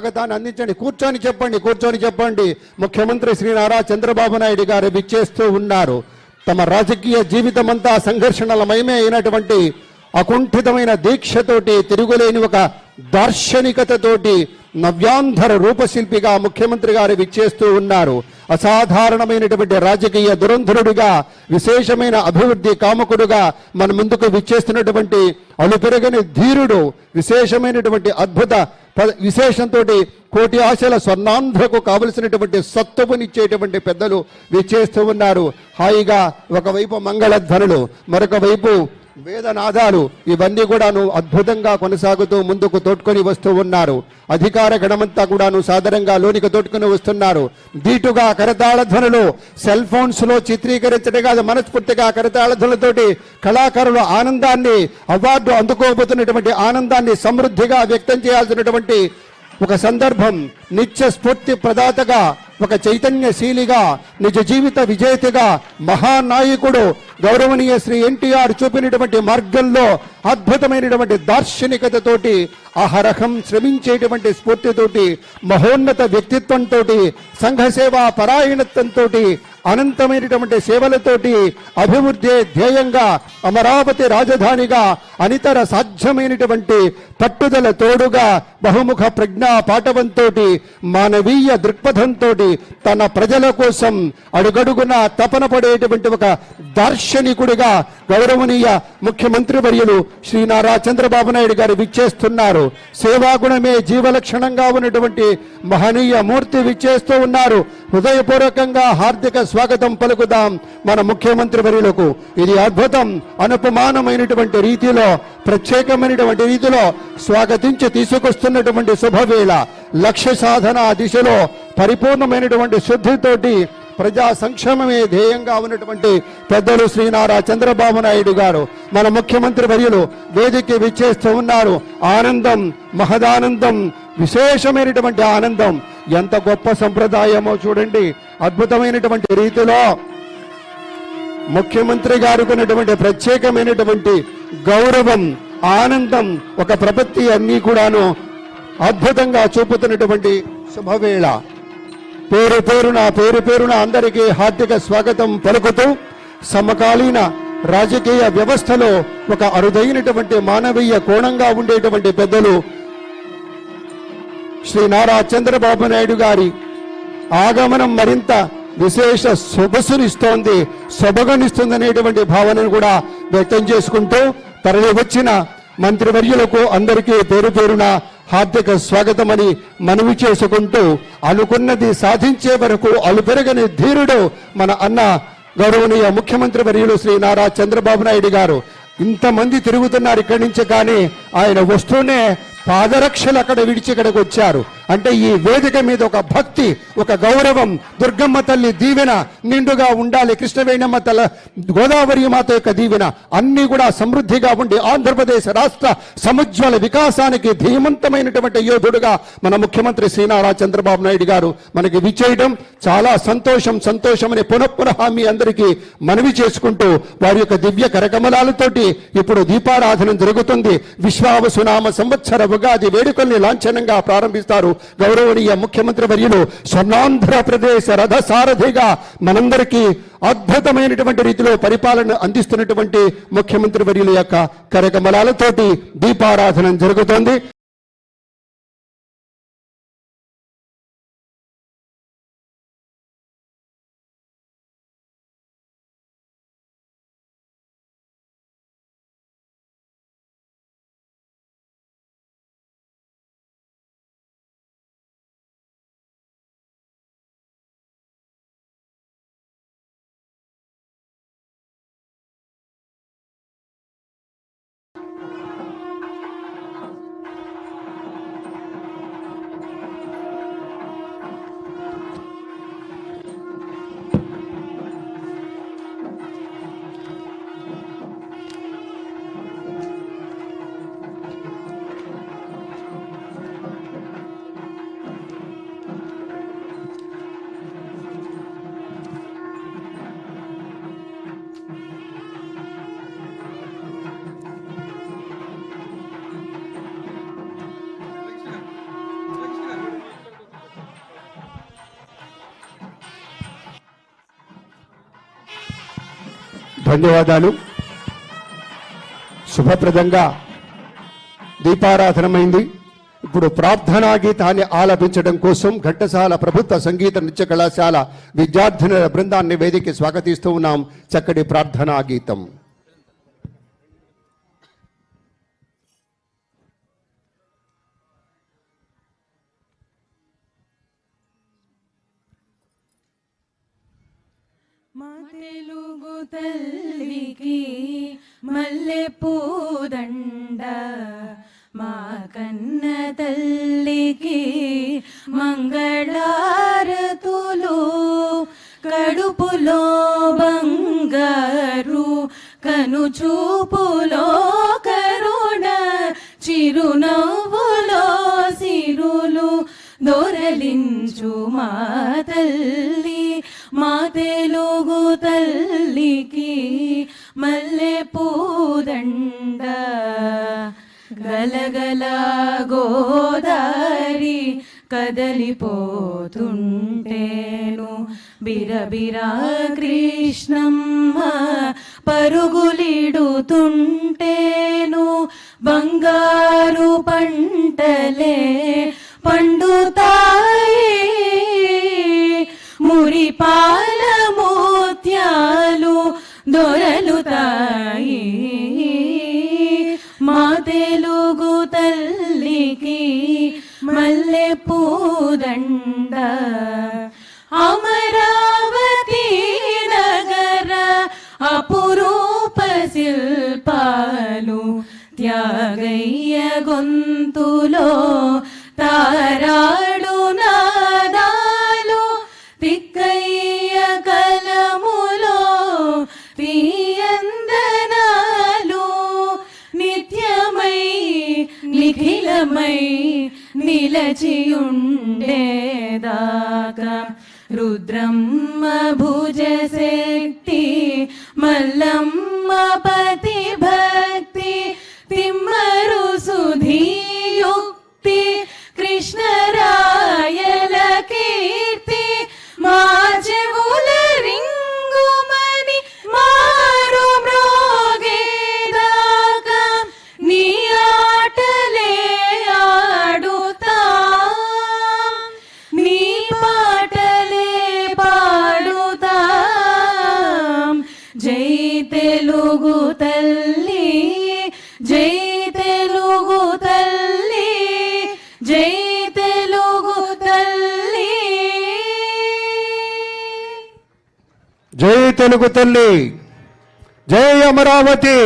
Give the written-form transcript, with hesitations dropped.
స్వాగతాన్ని అందించండి. కూర్చొని చెప్పండి. ముఖ్యమంత్రి శ్రీ నారా చంద్రబాబు నాయుడు గారు విచ్చేస్తూ ఉన్నారు. తమ రాజకీయ జీవితం అంతా సంఘర్షణలమయమే అయినటువంటి అకుంఠితమైన దీక్షతోటి, తిరుగులేని ఒక దార్శనికతతోటి నవ్యాంధ్ర రూపశిల్పిగా ముఖ్యమంత్రి గారు విచ్చేస్తూ ఉన్నారు. అసాధారణమైనటువంటి రాజకీయ దురంధరుడిగా, విశేషమైన అభివృద్ధి కాముకుడుగా మన ముందుకు విచ్చేస్తున్నటువంటి అలుపెరగని ధీరుడు, విశేషమైనటువంటి అద్భుత విశేషంతో కోటి ఆశల స్వర్ణాంధ్రకు కావలసినటువంటి సత్తువనిచ్చేటువంటి పెద్దలు విచ్చేస్తూ ఉన్నారు. హాయిగా ఒకవైపు మంగళధ్వనులు, మరొక వైపు వేదనాదాలు, ఇవన్నీ కూడాను అద్భుతంగా కొనసాగుతూ ముందుకు తోడ్కొని వస్తూ ఉన్నారు. అధికార గణమంతా కూడాను సాదరంగా లోనికి తోడ్కొని వస్తున్నారు. దీటుగా కరతాళ ధ్వనులు, సెల్ ఫోన్స్ లో చిత్రీకరించడం కాదు, మనస్ఫూర్తిగా కరతాళ ధ్వనులతోటి కళాకారుల ఆనందాన్ని, అవార్డు అందుకోబోతున్నటువంటి ఆనందాన్ని సమృద్ధిగా వ్యక్తం చేయాల్సినటువంటి ఒక సందర్భం. నిత్య స్ఫూర్తి ప్రదాతగా, ఒక చైతన్యశీలిగా, నిజ జీవిత విజేతగా, మహానాయకుడు గౌరవనీయ శ్రీ ఎన్టీఆర్ చూపినటువంటి మార్గంలో అద్భుతమైనటువంటి దార్శనికతతోటి, అహరహం శ్రమించేటువంటి స్ఫూర్తితోటి, మహోన్నత వ్యక్తిత్వంతో, సంఘసేవా పరాయణత్వంతో, అనంతమైనటువంటి సేవలతోటి, అభివృద్ధి ధ్యేయంగా, అమరావతి రాజధానిగా, అనితర సాధ్యమైనటువంటి పట్టుదల తోడుగా, బహుముఖ ప్రజ్ఞా పాటవంతో, మానవీయ దృక్పథంతో, తన ప్రజల కోసం అడుగడుగున తపన పడేటువంటి ఒక దార్శనికుడిగా గౌరవనీయ ముఖ్యమంత్రి వర్యులు శ్రీ నారా చంద్రబాబు నాయుడు గారు విచ్చేస్తున్నారు. సేవాగుణమే జీవలక్షణంగా ఉన్నటువంటి మహనీయ మూర్తి విచ్చేస్తూ ఉన్నారు. హృదయపూర్వకంగా హార్దిక స్వాగతం పలుకుదాం మన ముఖ్యమంత్రి వర్యులకు. ఇది అద్భుతం, అనుపమానమైనటువంటి రీతిలో, ప్రత్యేకమైనటువంటి రీతిలో స్వాగతించి తీసుకొస్తున్నటువంటి శుభవేళ. లక్ష్య సాధన దిశలో పరిపూర్ణమైనటువంటి శుద్ధితోటి ప్రజా సంక్షేమమే ధ్యేయంగా ఉన్నటువంటి పెద్దలు శ్రీ నారా చంద్రబాబు నాయుడు గారు, మన ముఖ్యమంత్రి వర్యులు వేదికకి విచ్చేస్తూ ఉన్నారు. ఆనందం, మహదానందం, విశేషమైనటువంటి ఆనందం. ఎంత గొప్ప సంప్రదాయమో చూడండి. అద్భుతమైనటువంటి రీతిలో ముఖ్యమంత్రి గారికి ఉన్నటువంటి ప్రత్యేకమైనటువంటి గౌరవం, ఆనందం, ఒక ప్రపత్తి అన్నీ కూడాను అద్భుతంగా చూపుతున్నటువంటి శుభవేళ. పేరు పేరున అందరికీ హార్దిక స్వాగతం పలుకుతూ, సమకాలీన రాజకీయ వ్యవస్థలో ఒక అరుదైనటువంటి మానవీయ కోణంగా ఉండేటువంటి పెద్దలు శ్రీ నారా చంద్రబాబు నాయుడు గారి ఆగమనం మరింత విశేష సొగసునిస్తోంది, సొబగనిస్తుందనేటువంటి భావనను కూడా వ్యక్తం చేసుకుంటూ, తరలి వచ్చిన మంత్రివర్యులకు అందరికీ పేరున హార్దిక స్వాగతమని మనవి చేసుకుంటూ, అనుకున్నది సాధించే వరకు అలుపెరగని ధీరుడు మన అన్న గౌరవనీయ ముఖ్యమంత్రి వర్యులు శ్రీ నారా చంద్రబాబు నాయుడు గారు. ఇంతమంది తిరుగుతున్నారు ఇక్కడి నుంచి, కానీ ఆయన వస్తూనే పాదరక్షలు అక్కడ విడిచి ఇక్కడికి వచ్చారు. అంటే ఈ వేదిక మీద ఒక భక్తి, ఒక గౌరవం, దుర్గమ్మ తల్లి దీవెన నిండుగా ఉండాలి, కృష్ణవేణమ్మ తల గోదావరి మాత యొక్క దీవెన అన్ని కూడా సమృద్ధిగా ఉండి ఆంధ్రప్రదేశ్ రాష్ట్ర సముజ్వల వికాసానికి ధీమంతమైనటువంటి యోధుడుగా మన ముఖ్యమంత్రి శ్రీ నారా చంద్రబాబు నాయుడు గారు మనకి విచ్చేయడం చాలా సంతోషం అని పునః మీ అందరికీ మనవి చేసుకుంటూ, వారి యొక్క దివ్య కరకమలాలతోటి ఇప్పుడు దీపారాధన జరుగుతుంది. విశ్వావసునామ సంవత్సర ఉగాది వేడుకల్ని లాంఛనంగా ప్రారంభిస్తారు గౌరవనీయ ముఖ్యమంత్రి వర్యులు. స్వర్ణాంధ్రప్రదేశ్ రథసారథిగా మనందరికీ అద్భుతమైనటువంటి రీతిలో పరిపాలన అందిస్తున్నటువంటి ముఖ్యమంత్రి వర్యుల యొక్క కరకమలాలతోటి దీపారాధన జరుగుతోంది. ధన్యవాదాలు. శుభప్రదంగా దీపారాధనమైంది. ఇప్పుడు ప్రార్థనా గీతాన్ని ఆలపించడం కోసం ఘంటసాల ప్రభుత్వ సంగీత నృత్య కళాశాల విద్యార్థినుల బృందాన్ని వేదికకి స్వాగతిస్తూ ఉన్నాం. చక్కటి ప్రార్థనా గీతం. మా తెలుగు తల్లికి మల్లె పూదండ, మా కన్న తల్లికి మంగళారతులు, కడుపులో బంగారు కనుచూపులో కరుణ, చిరునవ్వులో సిరులు దొరలించు మా తల్లి. మా తెలుగు తల్లికి మల్లె పూదండ. గలగల గోదారి కదలిపోతుంటేను, బిరబిరా కృష్ణమ్మ పరుగులిడుతుంటేను, బంగారు పంటలే పండుతాయి, మురిపాల మోత్యాలు దొరలుతాయి. మా తెలుగు తల్లికి మల్లె పూదండ. అమరావతి నగర అపురూప శిల్పాలు, త్యాగయ్య గొంతులో తారాడు నాదాలు, తిక్కయ్య కలములో తీయందనాలు, నిత్యమై నిఖిలమై నిలచియుండేదాకా రుద్రమ్మ భుజశక్తి, మల్లమ్మ పతి భక్తి, తిమ్మరు సుధీయుక్తి, కృష్ణరాయల కీర్తి, మా చెవుల రింగుమని మారు మ్రోగేదాకా నీ ఆటలే ఆడుతాం, నీ పాటలే పాడుతాం. జై తెలుగు తల్లి, జై తెలుగు తల్లి, జై తెలుగు తల్లి. జై తెలుగు తల్లి, జై అమరావతి.